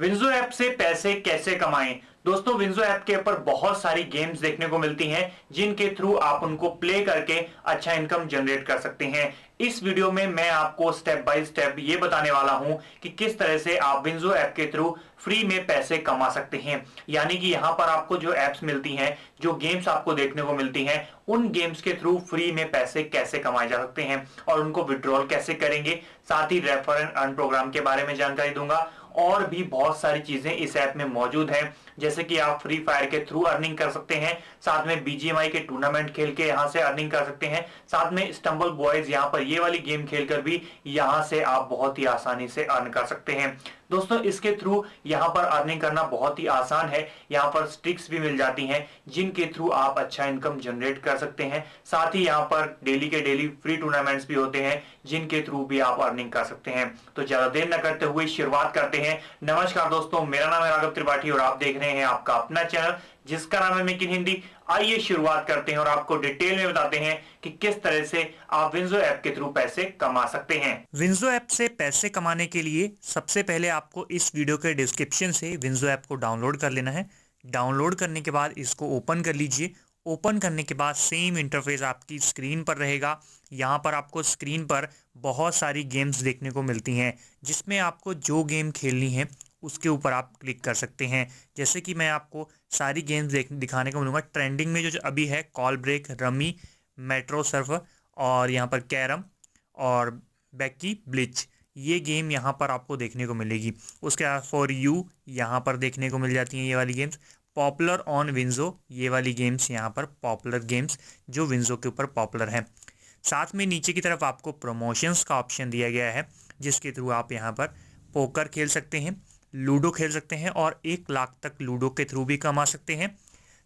WinZO app से पैसे कैसे कमाएं। दोस्तों, विंजो ऐप के ऊपर बहुत सारी गेम्स देखने को मिलती हैं जिनके थ्रू आप उनको प्ले करके अच्छा इनकम जनरेट कर सकते हैं। इस वीडियो में मैं आपको स्टेप बाय स्टेप ये बताने वाला हूं कि किस तरह से आप विंजो ऐप के थ्रू फ्री में पैसे कमा सकते हैं। यानी कि यहां पर आपको जो एप्स मिलती हैं, जो गेम्स आपको देखने को मिलती हैं, उन गेम्स के थ्रू फ्री में पैसे कैसे कमाए जा सकते हैं और उनको विड्रॉल कैसे करेंगे। साथ ही रेफर एंड अर्न प्रोग्राम के बारे में जानकारी दूंगा और भी बहुत सारी चीजें इस ऐप में मौजूद हैं, जैसे कि आप फ्री फायर के थ्रू अर्निंग कर सकते हैं, साथ में बीजीएमआई के टूर्नामेंट खेल के यहां से अर्निंग कर सकते हैं, साथ में स्टंबल बॉयज यहां पर ये वाली गेम खेलकर भी यहां से आप बहुत ही आसानी से अर्न कर सकते हैं। दोस्तों, इसके थ्रू यहां पर अर्निंग करना बहुत ही आसान है। यहां पर स्ट्रिक्स भी मिल जाती हैं जिनके थ्रू आप अच्छा इनकम जनरेट कर सकते हैं। साथ ही यहां पर डेली के डेली फ्री टूर्नामेंट्स भी होते हैं जिनके थ्रू भी आप अर्निंग कर सकते हैं। तो ज्यादा देर न करते हुए शुरुआत करते हैं। नमस्कार दोस्तों, मेरा नाम है राघव त्रिपाठी और आप देख रहे हैं आपका अपना चैनल जिसका नाम है मेक इन हिंदी। आइए शुरुआत करते हैं और आपको डिटेल में बताते हैं कि किस तरह से आप विंजो ऐप के थ्रू पैसे कमा सकते हैं। विंजो ऐप से पैसे कमाने के लिए सबसे पहले आपको इस वीडियो के डिस्क्रिप्शन से विंजो ऐप को डाउनलोड कर लेना है। डाउनलोड करने के बाद इसको ओपन कर लीजिए। ओपन करने के बाद सेम इंटरफेस आपकी स्क्रीन पर रहेगा। यहाँ पर आपको स्क्रीन पर बहुत सारी गेम्स देखने को मिलती हैं, जिसमें आपको जो गेम खेलनी है उसके ऊपर आप क्लिक कर सकते हैं। जैसे कि मैं आपको सारी गेम्स दिखाने को मिलूंगा। ट्रेंडिंग में जो अभी है call break, rummy, metro surf और यहाँ पर कैरम और बैकी ब्लिच, ये गेम यहाँ पर आपको देखने को मिलेगी। उसके बाद फॉर यू यहाँ पर देखने को मिल जाती हैं ये वाली गेम्स। पॉपुलर ऑन विंजो, ये वाली गेम्स यहाँ पर पॉपुलर गेम्स जो विंजो के ऊपर पॉपुलर हैं। साथ में नीचे की तरफ आपको प्रमोशंस का ऑप्शन दिया गया है, जिसके थ्रू आप यहाँ पर पोकर खेल सकते हैं, लूडो खेल सकते हैं और 1 लाख तक लूडो के थ्रू भी कमा सकते हैं।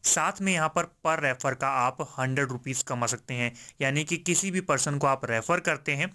साथ में यहाँ पर रेफर का आप 100 रुपीज़ कमा सकते हैं। यानी कि किसी भी पर्सन को आप रेफर करते हैं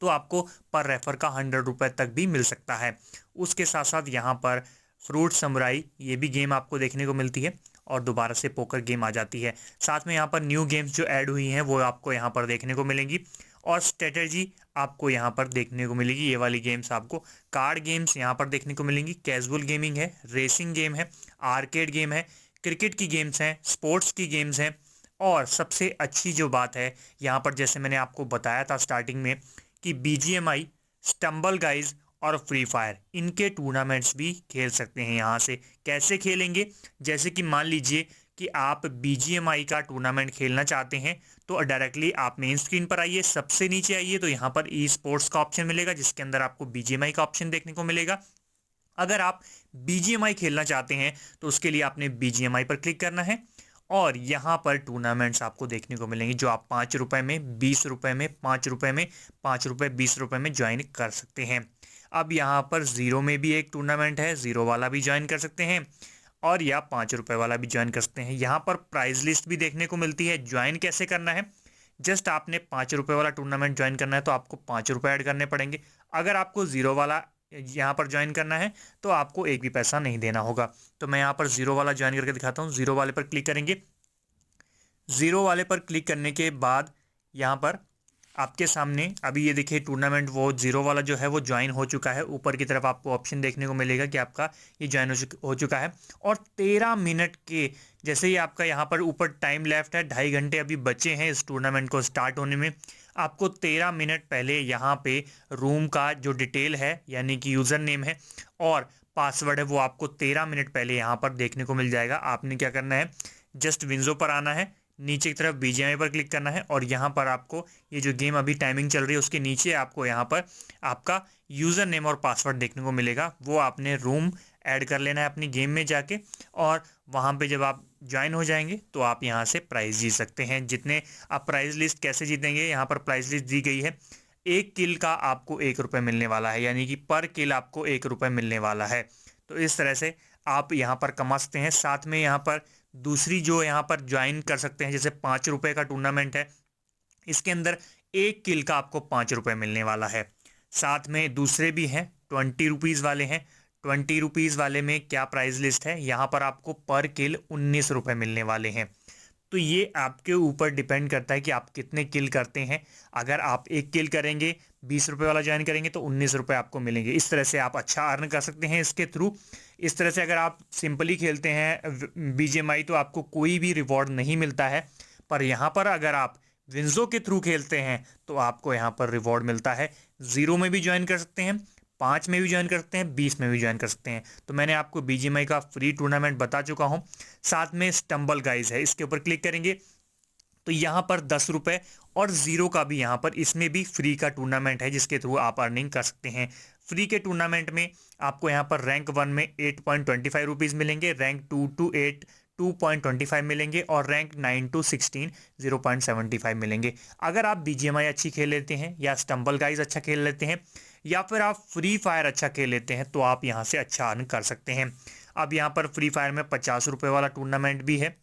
तो आपको पर रेफर का 100 रुपये तक भी मिल सकता है। उसके साथ साथ यहाँ पर फ्रूट समुराई, ये भी गेम आपको देखने को मिलती है और दोबारा से पोकर गेम आ जाती है। साथ में यहाँ पर न्यू गेम्स जो ऐड हुई हैं वो आपको यहाँ पर देखने को मिलेंगी और स्ट्रेटजी आपको यहाँ पर देखने को मिलेगी। ये वाली गेम्स आपको कार्ड गेम्स यहाँ पर देखने को मिलेंगी। कैजुअल गेमिंग है, रेसिंग गेम है, आर्केड गेम है, क्रिकेट की गेम्स हैं, स्पोर्ट्स की गेम्स हैं और सबसे अच्छी जो बात है यहाँ पर, जैसे मैंने आपको बताया था स्टार्टिंग में कि बीजीएमआई, स्टंबल गाइज और फ्री फायर, इनके टूर्नामेंट्स भी खेल सकते हैं। यहाँ से कैसे खेलेंगे, जैसे कि मान लीजिए कि आप बीजीएमआई का टूर्नामेंट खेलना चाहते हैं तो डायरेक्टली आप मेन स्क्रीन पर आइए, सबसे नीचे आइए तो यहाँ पर ई स्पोर्ट्स का ऑप्शन मिलेगा, जिसके अंदर आपको बीजीएमआई का ऑप्शन देखने को मिलेगा। अगर आप बीजीएमआई खेलना चाहते हैं तो उसके लिए आपने बीजीएमआई पर क्लिक करना है और यहाँ पर टूर्नामेंट्स आपको देखने को मिलेंगे जो आप 5 रुपये में, 20 रुपये में, 5 रुपये में, 5 रुपये 20 रुपये में ज्वाइन कर सकते हैं। अब यहाँ पर ज़ीरो में भी एक टूर्नामेंट है, ज़ीरो वाला भी ज्वाइन कर सकते हैं और या 5 रुपये वाला भी ज्वाइन कर सकते हैं। यहाँ पर प्राइज लिस्ट भी देखने को मिलती है। ज्वाइन कैसे करना है, जस्ट आपने 5 रुपये वाला टूर्नामेंट ज्वाइन करना है तो आपको 5 रुपये ऐड करने पड़ेंगे। अगर आपको ज़ीरो वाला यहाँ पर ज्वाइन करना है तो आपको एक भी पैसा नहीं देना होगा। तो मैं यहाँ पर ज़ीरो वाला ज्वाइन करके दिखाता हूँ। ज़ीरो वाले पर क्लिक करेंगे। ज़ीरो वाले पर क्लिक करने के बाद यहाँ पर आपके सामने अभी ये देखिए टूर्नामेंट वो ज़ीरो वाला जो है वो ज्वाइन हो चुका है। ऊपर की तरफ आपको ऑप्शन देखने को मिलेगा कि आपका ये ज्वाइन हो चुका है और 13 मिनट के जैसे ही आपका यहाँ पर ऊपर टाइम लेफ्ट है, 2.5 घंटे अभी बचे हैं इस टूर्नामेंट को स्टार्ट होने में। आपको 13 मिनट पहले यहाँ पे रूम का जो डिटेल है यानी कि यूज़र नेम है और पासवर्ड है वो आपको 13 मिनट पहले यहाँ पर देखने को मिल जाएगा। आपने क्या करना है, जस्ट विंजो पर आना है, नीचे की तरफ बीजीएमआई पर क्लिक करना है और यहाँ पर आपको ये जो गेम अभी टाइमिंग चल रही है उसके नीचे आपको यहाँ पर आपका यूज़र नेम और पासवर्ड देखने को मिलेगा। वो आपने रूम ऐड कर लेना है अपनी गेम में जाके और वहाँ पे जब आप ज्वाइन हो जाएंगे तो आप यहाँ से प्राइज़ जीत सकते हैं। जितने आप प्राइज़ लिस्ट कैसे जीतेंगे, यहाँ पर प्राइज़ लिस्ट दी गई है। 1 किल का आपको 1 रुपये मिलने वाला है, यानी कि पर किल आपको 1 रुपये मिलने वाला है। तो इस तरह से आप यहाँ पर कमा सकते हैं। साथ में यहाँ पर दूसरी जो यहाँ पर ज्वाइन कर सकते हैं, जैसे 5 रुपये का टूर्नामेंट है, इसके अंदर 1 किल का आपको 5 रुपये मिलने वाला है। साथ में दूसरे भी हैं, 20 रुपीज़ वाले हैं। 20 रुपीज़ वाले में क्या प्राइस लिस्ट है, यहाँ पर आपको पर किल 19 रुपये मिलने वाले हैं। तो ये आपके ऊपर डिपेंड करता है कि आप कितने किल करते हैं। अगर आप 1 किल करेंगे, 20 रुपये वाला ज्वाइन करेंगे तो 19 रुपये आपको मिलेंगे। इस तरह से आप अच्छा अर्न कर सकते हैं इसके थ्रू। इस तरह से अगर आप सिंपली खेलते हैं BGMI तो आपको कोई भी रिवॉर्ड नहीं मिलता है, पर यहाँ पर अगर आप विंजो के थ्रू खेलते हैं तो आपको यहाँ पर रिवॉर्ड मिलता है। 0 में भी ज्वाइन कर सकते हैं, 5 में भी ज्वाइन कर सकते हैं, 20 में भी ज्वाइन कर सकते हैं। तो मैंने आपको BGMI का फ्री टूर्नामेंट बता चुका हूँ। साथ में स्टम्बल गाइज है, इसके ऊपर क्लिक करेंगे तो यहाँ पर 10 रुपये और 0 का भी यहाँ पर इसमें भी फ्री का टूर्नामेंट है जिसके थ्रू आप अर्निंग कर सकते हैं। फ्री के टूर्नामेंट में आपको यहाँ पर रैंक 1 में 8.25 रुपीज़ मिलेंगे, रैंक 2 to 8 2.25 मिलेंगे और रैंक 9 to 16 0.75 मिलेंगे। अगर आप BGMI अच्छी खेल लेते हैं या स्टम्बल गाइज अच्छा खेल लेते हैं या फिर आप फ्री फायर अच्छा खेल लेते हैं तो आप यहाँ से अच्छा अर्न कर सकते हैं। अब यहाँ पर फ्री फायर में 50 रुपये वाला टूर्नामेंट भी है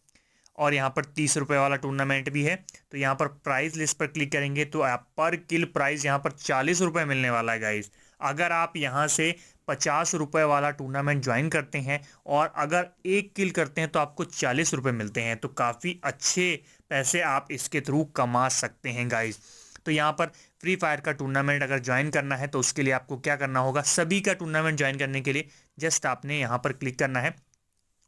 और यहाँ पर 30 रुपये वाला टूर्नामेंट भी है। तो यहाँ पर प्राइस लिस्ट पर क्लिक करेंगे तो आप पर किल प्राइस यहाँ पर 40 रुपये मिलने वाला है गाइस। अगर आप यहाँ से 50 रुपये वाला टूर्नामेंट ज्वाइन करते हैं और अगर 1 किल करते हैं तो आपको 40 रुपये मिलते हैं। तो काफ़ी अच्छे पैसे आप इसके थ्रू कमा सकते हैं गाइस। तो यहाँ पर फ्री फायर का टूर्नामेंट अगर ज्वाइन करना है तो उसके लिए आपको क्या करना होगा, सभी का टूर्नामेंट ज्वाइन करने के लिए जस्ट आपने यहाँ पर क्लिक करना है।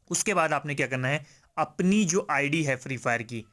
उसके बाद आपने क्या करना है, अपनी जो आईडी है फ्री फायर की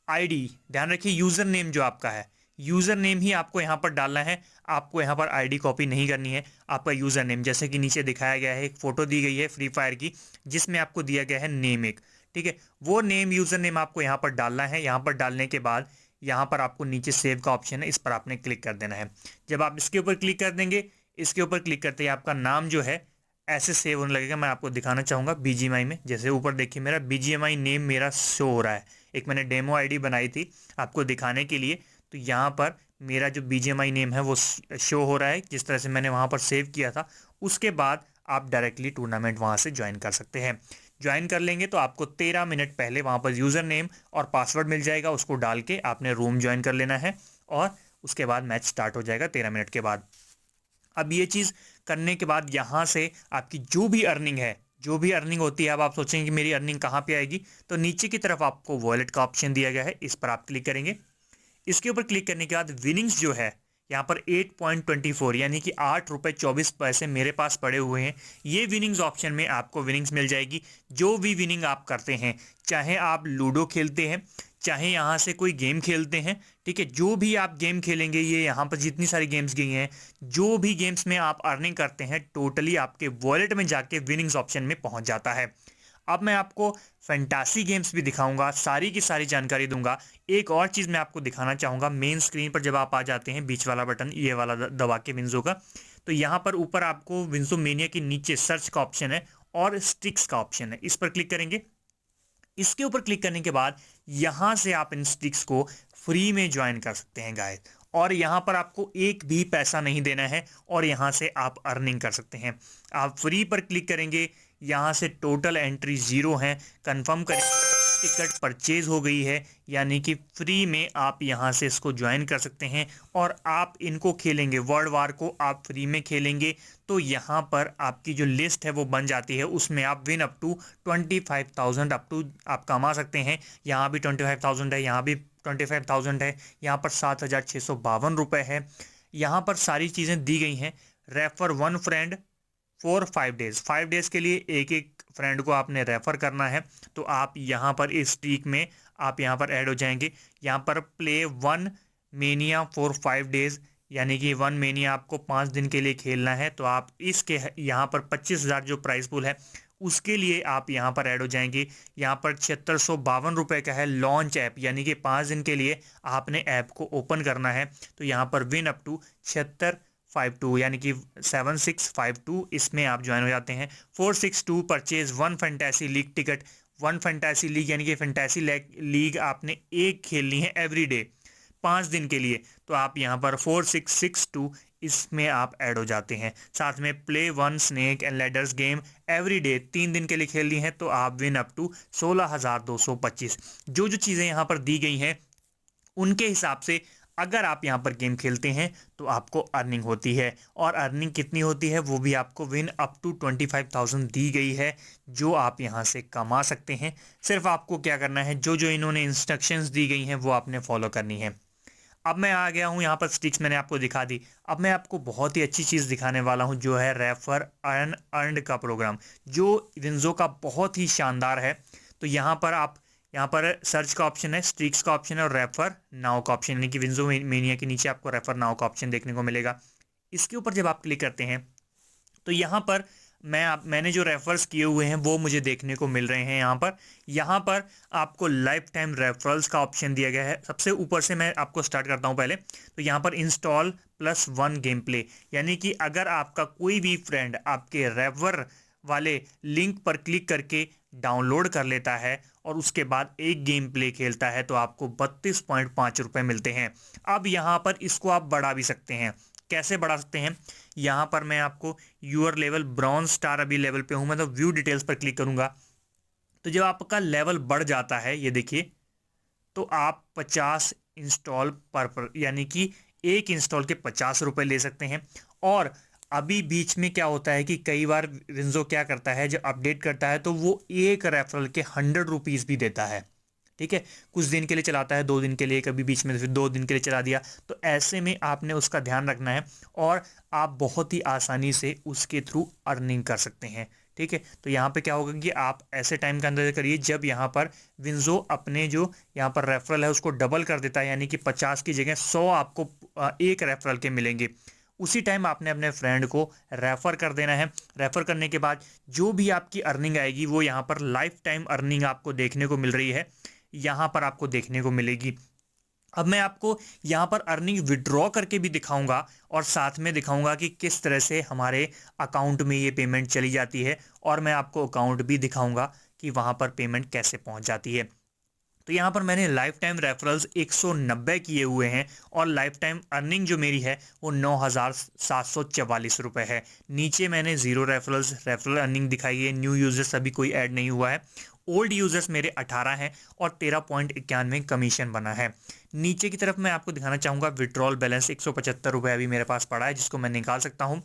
आईडी, ध्यान रखिए यूज़र नेम जो आपका है, यूज़र नेम ही आपको यहाँ पर डालना है। आपको यहाँ पर आईडी कॉपी नहीं करनी है। आपका यूज़र नेम जैसे कि नीचे दिखाया गया है, एक फ़ोटो दी गई है फ्री फायर की जिसमें आपको दिया गया है नेम एक, ठीक है। वो नेम यूज़र नेम आपको यहाँ पर डालना है। यहाँ पर डालने के बाद यहाँ पर आपको नीचे सेव का ऑप्शन है, इस पर आपने क्लिक कर देना है। जब आप इसके ऊपर क्लिक कर देंगे, इसके ऊपर क्लिक करते ही आपका नाम जो है ऐसे सेव होने लगेगा। मैं आपको दिखाना चाहूँगा BGMI में, जैसे ऊपर देखिए मेरा BGMI नेम मेरा शो हो रहा है। एक मैंने डेमो आईडी बनाई थी आपको दिखाने के लिए, तो यहाँ पर मेरा जो BGMI नेम है वो शो हो रहा है जिस तरह से मैंने वहाँ पर सेव किया था। उसके बाद आप डायरेक्टली टूर्नामेंट वहाँ से ज्वाइन कर सकते हैं। ज्वाइन कर लेंगे तो आपको 13 मिनट पहले वहाँ पर यूज़र नेम और पासवर्ड मिल जाएगा, उसको डाल के आपने रूम ज्वाइन कर लेना है और उसके बाद मैच स्टार्ट हो जाएगा 13 मिनट के बाद। अब ये चीज़ करने के बाद यहाँ से आपकी जो भी अर्निंग है, जो भी अर्निंग होती है, अब आप सोचेंगे कि मेरी अर्निंग कहाँ पे आएगी, तो नीचे की तरफ आपको वॉलेट का ऑप्शन दिया गया है, इस पर आप क्लिक करेंगे। इसके ऊपर क्लिक करने के बाद विनिंग्स जो है यहाँ पर 8.24 यानी कि 8 रुपये 24 पैसे मेरे पास पड़े हुए हैं। ये विनिंग्स ऑप्शन में आपको विनिंग्स मिल जाएगी। जो भी विनिंग आप करते हैं, चाहे आप लूडो खेलते हैं, चाहे यहाँ से कोई गेम खेलते हैं, ठीक है, जो भी आप गेम खेलेंगे, ये यहाँ पर जितनी सारी गेम्स गई हैं, जो भी गेम्स में आप अर्निंग करते हैं टोटली आपके वॉलेट में जाके विनिंग्स ऑप्शन में पहुँच जाता है। अब मैं आपको फैंटासी गेम्स भी दिखाऊंगा, सारी की सारी जानकारी दूंगा। एक और चीज़ मैं आपको दिखाना चाहूँगा, मेन स्क्रीन पर जब आप आ जाते हैं, बीच वाला बटन ये वाला दबा के विंजो का, तो यहाँ पर ऊपर आपको विंजो मेनिया के नीचे सर्च का ऑप्शन है और स्टिक्स का ऑप्शन है, इस पर क्लिक करेंगे। इसके ऊपर क्लिक करने के बाद यहाँ से आप इन स्टिक्स को फ्री में ज्वाइन कर सकते हैं गाइस, और यहाँ पर आपको एक भी पैसा नहीं देना है और यहाँ से आप अर्निंग कर सकते हैं। आप फ्री पर क्लिक करेंगे, यहाँ से टोटल एंट्री 0 है, कंफर्म करें, टिकट परचेज हो गई है, यानी कि फ्री में आप यहाँ से इसको ज्वाइन कर सकते हैं और आप इनको खेलेंगे, वर्ल्ड वार को आप फ्री में खेलेंगे तो यहाँ पर आपकी जो लिस्ट है वो बन जाती है। उसमें आप win up to 25,000 up to आप कमा सकते हैं। यहाँ भी 25,000 है, यहाँ भी 25,000 है, यहाँ पर 7,652 रुपये है। यहाँ पर सारी चीज़ें दी गई हैं। Refer 1 friend for 5 days, 5 days के लिए एक एक फ्रेंड को आपने रेफ़र करना है। तो आप यहाँ पर इस स्ट्रीक में आप यहाँ पर ऐड हो जाएंगे। यहाँ पर प्ले 1 मेनिया फॉर 5 डेज़, यानी कि 1 मेनिया आपको 5 दिन के लिए खेलना है। तो आप इसके यहाँ पर 25,000 जो प्राइस पूल है उसके लिए आप यहाँ पर ऐड हो जाएंगे। यहाँ पर 7652 रुपये का है लॉन्च ऐप, यानी कि 5 दिन के लिए आपने ऐप को ओपन करना है। तो यहाँ पर विन अप टू 7652 यानी कि 7652 इसमें आप ज्वाइन हो जाते हैं। 462 purchase 1 fantasy league ticket, 1 fantasy league यानी कि फैंटेसी लीग आपने एक खेलनी है एवरी डे 5 दिन के लिए। तो आप यहाँ पर 4662 इसमें आप ऐड हो जाते हैं। साथ में play 1 snake and ladders game every day 3 दिन के लिए खेलनी है तो आप विन अप टू 16,225। जो जो चीज़ें यहाँ पर दी गई हैं उनके हिसाब से अगर आप यहाँ पर गेम खेलते हैं तो आपको अर्निंग होती है, और अर्निंग कितनी होती है वो भी आपको विन अप टू 25,000 दी गई है, जो आप यहाँ से कमा सकते हैं। सिर्फ आपको क्या करना है, जो जो इन्होंने इंस्ट्रक्शंस दी गई हैं वो आपने फॉलो करनी है। अब मैं आ गया हूँ यहाँ पर, स्टिक्स मैंने आपको दिखा दी। अब मैं आपको बहुत ही अच्छी चीज़ दिखाने वाला हूँ, जो है रेफर अर्न का प्रोग्राम, जो विंजो का बहुत ही शानदार है। तो यहाँ पर आप, यहाँ पर सर्च का ऑप्शन है, स्ट्रिक्स का ऑप्शन है और रेफर नाउ का ऑप्शन, यानी कि विंजो मेनिया के नीचे आपको रेफर नाउ का ऑप्शन देखने को मिलेगा। इसके ऊपर जब आप क्लिक करते हैं तो यहाँ पर मैंने जो रेफर्स किए हुए हैं वो मुझे देखने को मिल रहे हैं। यहाँ पर आपको लाइफ टाइम रेफरल्स का ऑप्शन दिया गया है। सबसे ऊपर से मैं आपको स्टार्ट करता हूँ पहले। तो यहाँ पर इंस्टॉल +1 गेम प्ले, यानी कि अगर आपका कोई भी फ्रेंड आपके रेफर वाले लिंक पर क्लिक करके डाउनलोड कर लेता है और उसके बाद एक गेम प्ले खेलता है तो आपको 32.5 रुपये मिलते हैं। अब यहाँ पर इसको आप बढ़ा भी सकते हैं। कैसे बढ़ा सकते हैं, यहाँ पर मैं आपको यूर लेवल ब्रॉन्ज स्टार, अभी लेवल पे हूँ मैं, तो व्यू डिटेल्स पर क्लिक करूँगा। तो जब आपका लेवल बढ़ जाता है, ये देखिए, तो आप 50 इंस्टॉल पर यानी कि एक इंस्टॉल के 50 रुपये ले सकते हैं। और अभी बीच में क्या होता है कि कई बार विंजो क्या करता है, जब अपडेट करता है तो वो एक रेफरल के 100 रुपीज़ भी देता है। ठीक है, कुछ दिन के लिए चलाता है, 2 दिन के लिए, कभी बीच में फिर 2 दिन के लिए चला दिया। तो ऐसे में आपने उसका ध्यान रखना है और आप बहुत ही आसानी से उसके थ्रू अर्निंग कर सकते हैं। ठीक है, तो यहाँ पे क्या होगा कि आप ऐसे टाइम का अंदाजा करिए जब यहाँ पर विंजो अपने जो यहाँ पर रेफरल है उसको डबल कर देता है, यानी कि 50 की जगह 100 आपको एक रेफरल के मिलेंगे। उसी टाइम आपने अपने फ्रेंड को रेफ़र कर देना है। रेफ़र करने के बाद जो भी आपकी अर्निंग आएगी वो यहाँ पर लाइफ टाइम अर्निंग आपको देखने को मिल रही है, यहाँ पर आपको देखने को मिलेगी। अब मैं आपको यहाँ पर अर्निंग विड्रॉ करके भी दिखाऊंगा और साथ में दिखाऊंगा कि किस तरह से हमारे अकाउंट में ये पेमेंट चली जाती है, और मैं आपको अकाउंट भी दिखाऊंगा कि वहाँ पर पेमेंट कैसे पहुँच जाती है। तो यहाँ पर मैंने लाइफ टाइम रेफरल्स 190 किए हुए हैं और लाइफ टाइम अर्निंग जो मेरी है वो 9,744 रुपये है। नीचे मैंने ज़ीरो रेफरल अर्निंग दिखाई है, न्यू यूज़र्स अभी कोई ऐड नहीं हुआ है। ओल्ड यूज़र्स मेरे 18 हैं और 13.91 कमीशन बना है। नीचे की तरफ मैं आपको दिखाना चाहूँगा विड्रॉल बैलेंस 175 रुपये अभी मेरे पास पड़ा है, जिसको मैं निकाल सकता हूँ।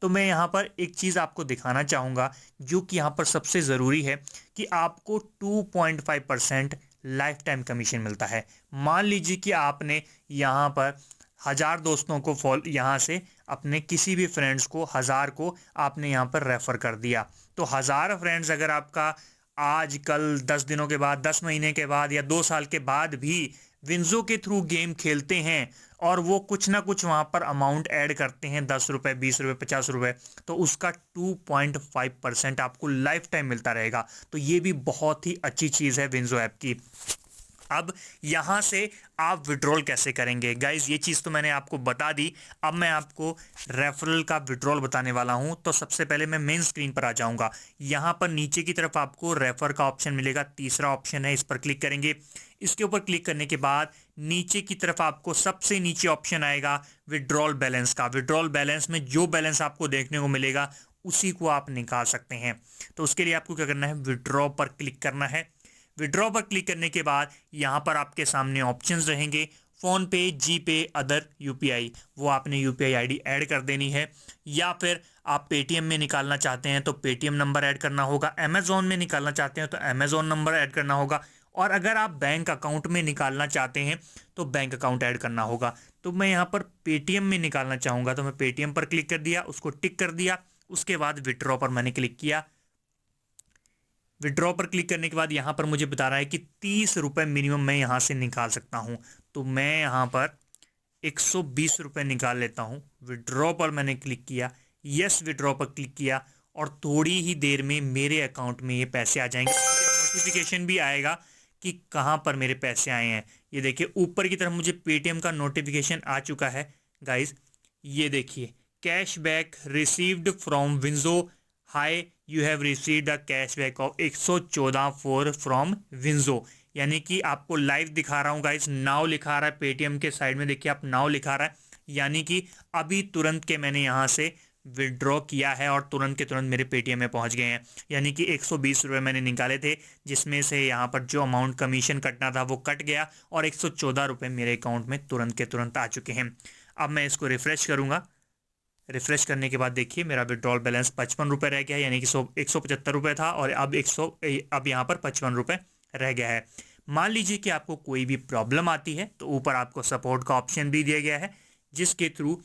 तो मैं यहाँ पर एक चीज़ आपको दिखाना चाहूँगा जो कि यहाँ पर सबसे ज़रूरी है कि आपको 2.5% लाइफ टाइम कमीशन मिलता है। मान लीजिए कि आपने यहाँ पर 1000 दोस्तों को यहाँ से अपने किसी भी फ्रेंड्स को 1000 को आपने यहाँ पर रेफ़र कर दिया, तो 1000 फ्रेंड्स अगर आपका आज कल 10 दिनों के बाद, 10 महीने के बाद या 2 साल के बाद भी विंजो के थ्रू गेम खेलते हैं और वो कुछ ना कुछ वहाँ पर अमाउंट ऐड करते हैं, 10 रुपये, 20 रुपये, 50 रुपये, तो उसका 2.5% आपको लाइफ टाइम मिलता रहेगा। तो ये भी बहुत ही अच्छी चीज़ है विंजो ऐप की। अब यहाँ से आप विड्रॉल कैसे करेंगे गाइज, ये चीज़ तो मैंने आपको बता दी। अब मैं आपको रेफरल का विड्रॉल बताने वाला हूँ। तो सबसे पहले मैं मेन स्क्रीन पर आ जाऊँगा। यहाँ पर नीचे की तरफ आपको रेफर का ऑप्शन मिलेगा, तीसरा ऑप्शन है, इस पर क्लिक करेंगे। इसके ऊपर क्लिक करने के बाद नीचे की तरफ आपको सबसे नीचे ऑप्शन आएगा विड्रॉल बैलेंस का। विड्रॉल बैलेंस में जो बैलेंस आपको देखने को मिलेगा उसी को आप निकाल सकते हैं। तो उसके लिए आपको क्या करना है, विड्रॉ पर क्लिक करना है। विड्रॉ पर क्लिक करने के बाद यहाँ पर आपके सामने ऑप्शंस रहेंगे, फ़ोन पे, जी पे, अदर यूपीआई, वो आपने यूपीआई आईडी ऐड कर देनी है। या फिर आप पेटीएम में निकालना चाहते हैं तो पेटीएम नंबर ऐड करना होगा, अमेज़ॉन में निकालना चाहते हैं तो अमेज़ॉन नंबर ऐड करना होगा, और अगर आप बैंक अकाउंट में निकालना चाहते हैं तो बैंक अकाउंट ऐड करना होगा। तो मैं यहाँ पर पेटीएम में निकालना चाहूँगा तो मैं पेटीएम पर क्लिक कर दिया, उसको टिक कर दिया। उसके बाद विड्रॉ पर मैंने क्लिक किया। विड्रॉ पर क्लिक करने के बाद यहाँ पर मुझे बता रहा है कि 30 रुपये मिनिमम मैं यहाँ से निकाल सकता हूँ। तो मैं यहाँ पर 120 रुपये निकाल लेता हूँ। विड्रॉ पर मैंने क्लिक किया, यस विड्रॉ पर क्लिक किया, और थोड़ी ही देर में मेरे अकाउंट में ये पैसे आ जाएंगे। नोटिफिकेशन भी आएगा कि कहाँ पर मेरे पैसे आए हैं। ये देखिए ऊपर की तरफ मुझे पेटीएम का नोटिफिकेशन आ चुका है गाइज। ये देखिए, cashback received from WinZO, high you have received a cashback of 114 from WinZO, यानी कि आपको लाइव दिखा रहा हूँ गाइस। नाउ लिखा रहा है पेटीएम के साइड में, देखिए आप नाउ लिखा रहा है, यानी कि अभी तुरंत के मैंने यहाँ से विड्रॉ किया है और तुरंत के तुरंत मेरे पेटीएम में पहुंच गए हैं। यानी कि 120 रुपये मैंने निकाले थे, जिसमें से यहाँ पर जो अमाउंट कमीशन कटना था वो कट गया और 114 रुपये मेरे अकाउंट में तुरंत के तुरंत आ चुके हैं। अब मैं इसको रिफ़्रेश करूँगा। रिफ़्रेश करने के बाद देखिए मेरा विड्रॉल बैलेंस 55 रुपये रह गया है, यानी कि 175 रुपये था और अब अब यहाँ पर 55 रुपये रह गया है। मान लीजिए कि आपको कोई भी प्रॉब्लम आती है तो ऊपर आपको सपोर्ट का ऑप्शन भी दिया गया है, जिसके थ्रू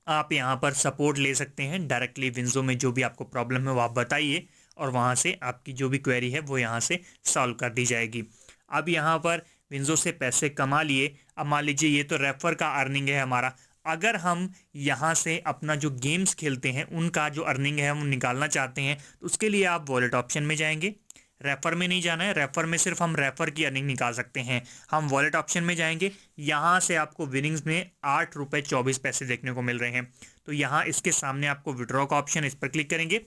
आप यहाँ पर सपोर्ट ले सकते हैं डायरेक्टली। विंज़ो में जो भी आपको प्रॉब्लम है वो आप बताइए और वहाँ से आपकी जो भी क्वेरी है वो यहाँ से सॉल्व कर दी जाएगी। अब यहाँ पर विंज़ो से पैसे कमा लिए। अब मान लीजिए ये तो रेफर का अर्निंग है हमारा। अगर हम यहाँ से अपना जो गेम्स खेलते हैं उनका जो अर्निंग है हम निकालना चाहते हैं तो उसके लिए आप वॉलेट ऑप्शन में जाएंगे। रेफ़र में नहीं जाना है, रेफ़र में सिर्फ हम रेफ़र की अर्निंग निकाल सकते हैं। हम वॉलेट ऑप्शन में जाएंगे, यहाँ से आपको विनिंग्स में 8 रुपये 24 पैसे देखने को मिल रहे हैं। तो यहाँ इसके सामने आपको विड्रॉ का ऑप्शन, इस पर क्लिक करेंगे।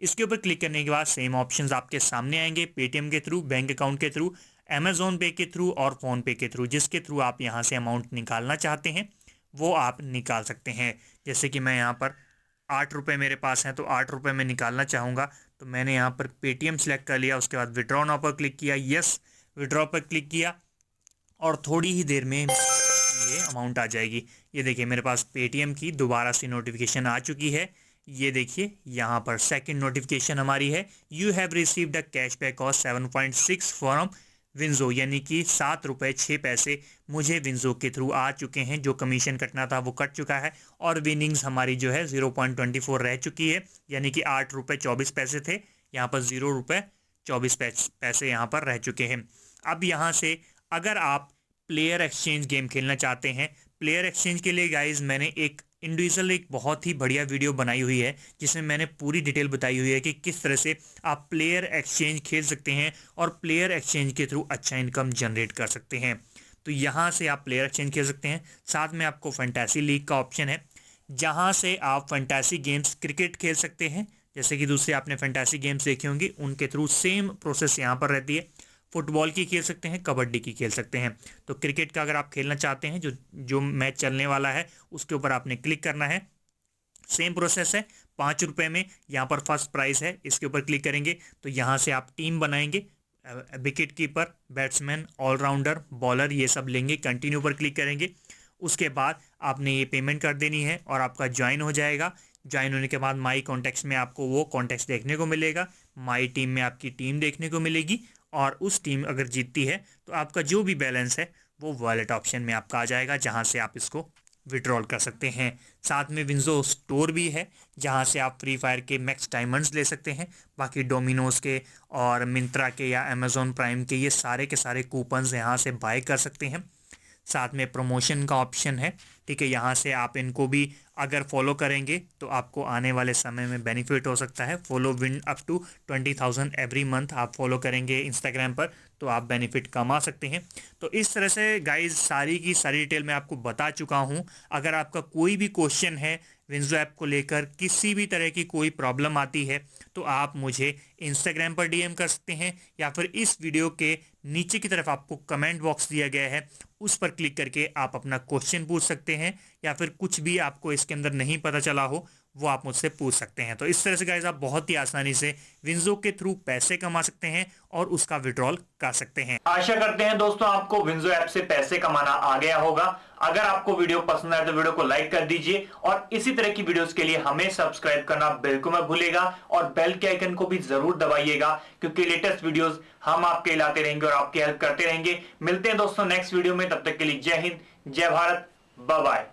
इसके ऊपर क्लिक करने के बाद सेम ऑप्शंस आपके सामने आएंगे, पेटीएम के थ्रू, बैंक अकाउंट के थ्रू, अमेज़ॉन पे के थ्रू और फ़ोनपे के थ्रू। जिसके थ्रू आप यहाँ से अमाउंट निकालना चाहते हैं वो आप निकाल सकते हैं। जैसे कि मैं यहाँ पर 8 रुपये मेरे पास हैं तो 8 रुपये मैं निकालना चाहूँगा, तो मैंने यहाँ पर पेटीएम सेलेक्ट कर लिया। उसके बाद विड्रॉ नाउ पर क्लिक किया, यस विड्रॉ पर क्लिक किया और थोड़ी ही देर में ये अमाउंट आ जाएगी। ये देखिए मेरे पास पेटीएम की दोबारा से नोटिफिकेशन आ चुकी है। ये देखिए यहाँ पर सेकंड नोटिफिकेशन हमारी है, you have received a cashback of 7.6 from Winzo, यानी कि 7 रुपये 6 पैसे मुझे विंज़ो के थ्रू आ चुके हैं। जो कमीशन कटना था वो कट चुका है और विनिंग्स हमारी जो है 0.24 रह चुकी है, यानी कि 8 रुपये 24 पैसे थे, यहाँ पर 0 रुपये 24 पैसे यहाँ पर रह चुके हैं। अब यहाँ से अगर आप प्लेयर एक्सचेंज गेम खेलना चाहते हैं, प्लेयर एक्सचेंज के लिए गाइज मैंने एक इंडिविजुअल एक बहुत ही बढ़िया वीडियो बनाई हुई है जिसमें मैंने पूरी डिटेल बताई हुई है कि किस तरह से आप प्लेयर एक्सचेंज खेल सकते हैं और प्लेयर एक्सचेंज के थ्रू अच्छा इनकम जनरेट कर सकते हैं। तो यहाँ से आप प्लेयर एक्सचेंज खेल सकते हैं। साथ में आपको फैंटेसी लीग का ऑप्शन है, जहाँ से आप फैंटेसी गेम्स क्रिकेट खेल सकते हैं। जैसे कि दूसरे आपने फैंटेसी गेम्स देखे होंगे, उनके थ्रू सेम प्रोसेस यहाँ पर रहती है। फुटबॉल की खेल सकते हैं, कबड्डी की खेल सकते हैं। तो क्रिकेट का अगर आप खेलना चाहते हैं, जो मैच चलने वाला है उसके ऊपर आपने क्लिक करना है। सेम प्रोसेस है, 5 रुपये में यहाँ पर फर्स्ट प्राइज़ है, इसके ऊपर क्लिक करेंगे तो यहाँ से आप टीम बनाएंगे, wicket keeper, batsman, all rounder, bowler, ये सब लेंगे। कंटिन्यू पर क्लिक करेंगे। उसके बाद आपने ये पेमेंट कर देनी है और आपका ज्वाइन हो जाएगा। ज्वाइन होने के बाद माई कॉन्टैक्ट्स में आपको वो कॉन्टैक्ट्स देखने को मिलेगा, माई टीम में आपकी टीम देखने को मिलेगी और उस टीम अगर जीतती है तो आपका जो भी बैलेंस है वो वॉलेट ऑप्शन में आपका आ जाएगा, जहां से आप इसको विड्रॉल कर सकते हैं। साथ में विंज़ो स्टोर भी है, जहां से आप फ्री फायर के मैक्स डायमंड्स ले सकते हैं। बाकी डोमिनोज़ के और मिंत्रा के या अमेज़ॉन प्राइम के ये सारे के सारे कूपन्स यहाँ से बाय कर सकते हैं। साथ में प्रमोशन का ऑप्शन है, ठीक है, यहाँ से आप इनको भी अगर फॉलो करेंगे तो आपको आने वाले समय में बेनिफिट हो सकता है। Follow win up to 20,000 every month आप फॉलो करेंगे इंस्टाग्राम पर तो आप बेनिफिट कमा सकते हैं। तो इस तरह से गाइज सारी की सारी डिटेल मैं आपको बता चुका हूँ। अगर आपका कोई भी क्वेश्चन है विंज़ो ऐप को लेकर, किसी भी तरह की कोई प्रॉब्लम आती है तो आप मुझे इंस्टाग्राम पर डीएम कर सकते हैं या फिर इस वीडियो के नीचे की तरफ आपको कमेंट बॉक्स दिया गया है, उस पर क्लिक करके आप अपना क्वेश्चन पूछ सकते हैं या फिर कुछ भी आपको इसके अंदर नहीं पता चला हो वो आप मुझसे पूछ सकते हैं। तो इस तरह से गाइस आप बहुत ही आसानी से विंज़ो के थ्रू पैसे कमा सकते हैं और उसका विड्रॉल कर सकते हैं। आशा करते हैं दोस्तों आपको विंज़ो ऐप से पैसे कमाना आ गया होगा। अगर आपको वीडियो पसंद आए तो वीडियो को लाइक कर दीजिए और इसी तरह की वीडियोस के लिए हमें सब्सक्राइब करना बिल्कुल मत भूलिएगा और बेल के आइकन को भी जरूर दबाइएगा, क्योंकि लेटेस्ट वीडियोस हम आपके लाते रहेंगे और आपकी हेल्प करते रहेंगे। मिलते हैं दोस्तों नेक्स्ट वीडियो में, तब तक के लिए जय हिंद, जय भारत, बाय बाय।